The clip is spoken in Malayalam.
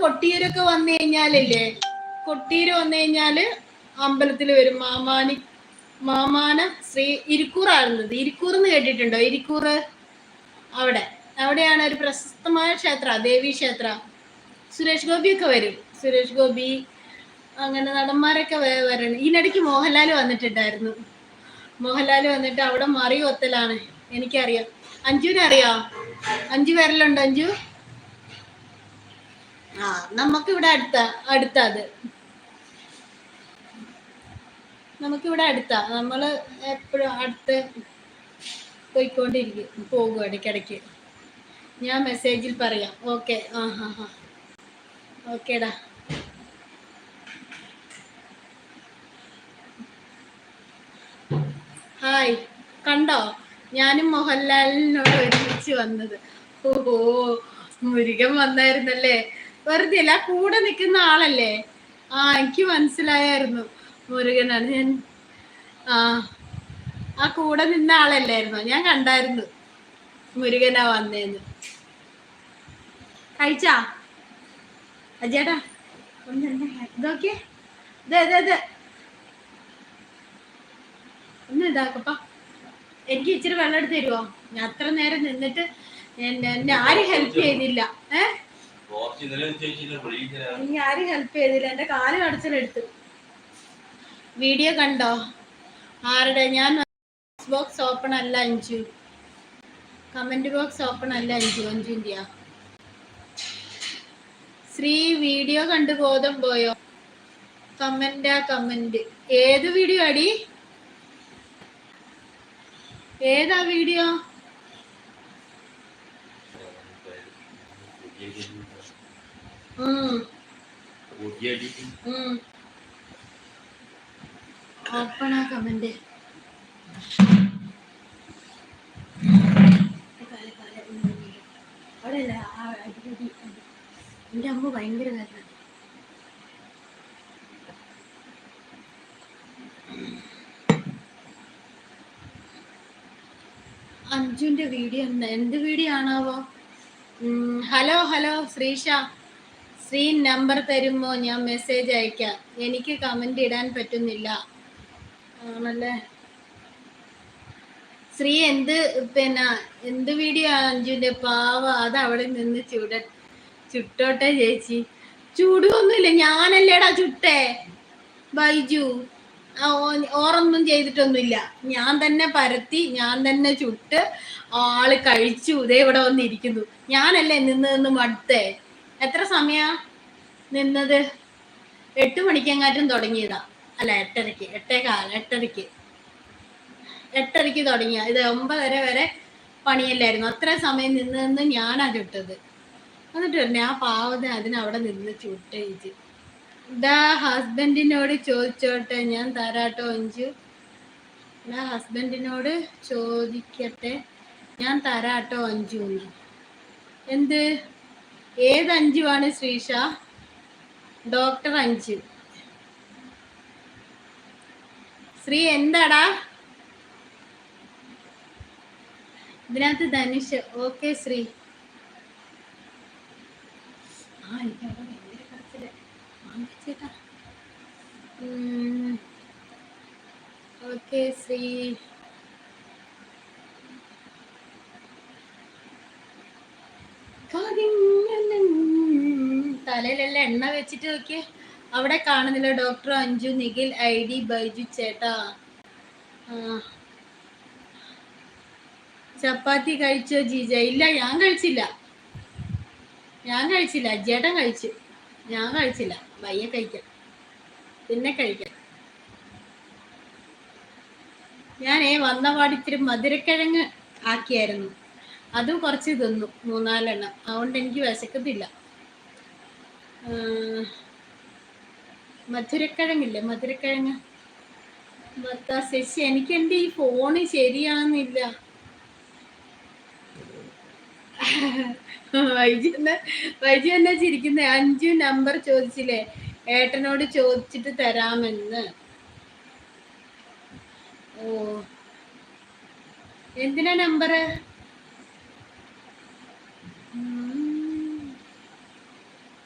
കൊട്ടിയൂരൊക്കെ വന്നു കഴിഞ്ഞാലല്ലേ, കൊട്ടിയൂര് വന്നു കഴിഞ്ഞാല് അമ്പലത്തിൽ വരും. മാമാനം ശ്രീ ഇരിക്കൂറായിരുന്നത്. ഇരിക്കൂർ എന്ന് കേട്ടിട്ടുണ്ടോ? ഇരിക്കൂർ അവിടെയാണ് ഒരു പ്രശസ്തമായ ക്ഷേത്ര, ദേവി ക്ഷേത്ര. സുരേഷ് ഗോപിയൊക്കെ വരും. സുരേഷ് ഗോപി അങ്ങനെ നടന്മാരൊക്കെ വരണം. ഇതിനിടയ്ക്ക് മോഹൻലാൽ വന്നിട്ടുണ്ടായിരുന്നു. മോഹൻലാൽ വന്നിട്ട് അവിടെ മറി ഒത്തലാണ്. എനിക്കറിയാം. അഞ്ജുവിനെ അറിയാം? അഞ്ചു പേരിലുണ്ടോ അഞ്ജു? ആ, നമുക്കിവിടെ അടുത്തത് നമുക്കിവിടെ അടുത്താ. നമ്മള് എപ്പോഴും അടുത്ത് പോകും ഇടയ്ക്കിടയ്ക്ക്. ഞാൻ മെസ്സേജിൽ പറയാം. ഓക്കെ. ഓക്കേടാ. ഹായ്. കണ്ടോ ഞാനും മോഹൻലാലിനോട് ഒരുമിച്ച് വന്നത്? ഓഹോ, മുരുകൻ വന്നായിരുന്നല്ലേ? വെറുതെ അല്ല, കൂടെ നിൽക്കുന്ന ആളല്ലേ? എനിക്ക് മനസ്സിലായായിരുന്നു മുരുകനാണ്. ഞാൻ ആ കൂടെ നിന്ന ആളല്ലായിരുന്നോ? ഞാൻ കണ്ടായിരുന്നു മുരുകനാ വന്നേന്ന്. കഴിച്ചാ അജേട്ടാ? ഇതൊക്കെ ഒന്ന് ഇതാക്കപ്പാ. എനിക്ക് ഇച്ചിരി വെള്ളം എടുത്ത് തരുമോ? ഞാൻ അത്ര നേരം നിന്നിട്ട് എന്നെ ആരും ഹെൽപ്പ് ചെയ്തില്ല. ഇനി ആരും ഹെൽപ്പ് ചെയ്തില്ല. എന്റെ കാല് കടച്ചിലെടുത്ത്. വീഡിയോ കണ്ടോ? ആരുടെ? ഞാൻ ബോക്സ് ഓപ്പൺ അല്ല അഞ്ചു. കമന്റ് ബോക്സ് ഓപ്പൺ അല്ല അഞ്ചുവിന്റെയാ. ശ്രീ വീഡിയോ കണ്ടു ബോധം പോയോ? കമന്റ്. ഏത് വീഡിയോ അടി? ഏതാ വീഡിയോ? ഓപ്പണാ കമന്റ്. അവിടെയല്ല, എന്റെ അമ്മ ഭയങ്കര വേദന. അഞ്ജുന്റെ വീഡിയോ എന്ത് വീഡിയോ ആണാവോ? ഹലോ ശ്രീഷ. ശ്രീ നമ്പർ തരുമോ? ഞാൻ മെസ്സേജ് അയക്കാം. എനിക്ക് കമന്റ് ഇടാൻ പറ്റുന്നില്ല. ആണല്ലേ ശ്രീ? എന്ത് വീഡിയോ അഞ്ജുന്റെ? പാവ, അത് അവിടെ നിന്ന് ചുട്ടോട്ടെ ചേച്ചി. ചൂടുവൊന്നുമില്ല, ഞാനല്ലേടാ ചുട്ടേ ബൈജു. ഓറൊന്നും ചെയ്തിട്ടൊന്നുമില്ല. ഞാൻ തന്നെ പരത്തി, ഞാൻ തന്നെ ചുട്ട്, ആള് കഴിച്ചു. ഇതേ ഇവിടെ വന്നിരിക്കുന്നു. ഞാനല്ലേ നിന്ന് മടുത്തേ. എത്ര സമയ നിന്നത്? 8 മണിക്കെങ്ങാറ്റും തുടങ്ങിയതാ. അല്ല, 8:30, 8:30ക്ക് തുടങ്ങിയ. ഇത് 9:30 വരെ പണിയല്ലായിരുന്നു. അത്ര സമയം നിന്ന് ഞാനാ ചുട്ടത്. എന്നിട്ട് പറഞ്ഞു ആ പാവത അതിനവിടെ നിന്ന് ചുട്ടേച്ച്. ഹസ്ബൻഡിനോട് ചോദിച്ചോട്ടെ, ഞാൻ തരാട്ടോ അഞ്ചു. ഹസ്ബൻഡിനോട് ചോദിക്കട്ടെ, ഞാൻ തരാട്ടോ അഞ്ചു. എന്ത്? ഏത് അഞ്ചുവാണ് ശ്രീഷ? ഡോക്ടർ അഞ്ചു. ശ്രീ എന്താടാ ഇതിനകത്ത്? ധനുഷ്. ഓക്കെ ശ്രീ. ഓക്കെ ശ്രീ. തലയിലെല്ലാം എണ്ണ വെച്ചിട്ട് നോക്കിയേ. അവിടെ കാണുന്നില്ല ഡോക്ടർ അഞ്ജു, നിഖിൽ, ID, ബൈജു ചേട്ടാ. ചപ്പാത്തി കഴിച്ചോ ജീജ? ഇല്ല, ഞാൻ കഴിച്ചില്ല. ചേട്ടൻ കഴിച്ചു. ഞാൻ കഴിച്ചില്ല. വയ്യ കഴിക്കാം, പിന്നെ കഴിക്കാം. ഞാനേ വന്ന പാടിത്തിരി മധുരക്കിഴങ്ങ് ആക്കിയായിരുന്നു. അതും കുറച്ച് തിന്നു, 3-4 എണ്ണം. അതുകൊണ്ട് എനിക്ക് വിശക്കത്തില്ല. മധുരക്കിഴങ്ങില്ലേ, മധുരക്കിഴങ്ങ്. ശശി, എനിക്ക് എൻ്റെ ഈ ഫോണ് ശരിയാകുന്നില്ല. വൈജു എന്നാ ചിരിക്കുന്നേ? അഞ്ചു നമ്പർ ചോദിച്ചില്ലേ? ഏട്ടനോട് ചോദിച്ചിട്ട് തരാമെന്ന്. ഓ, എന്തിനാ നമ്പർ?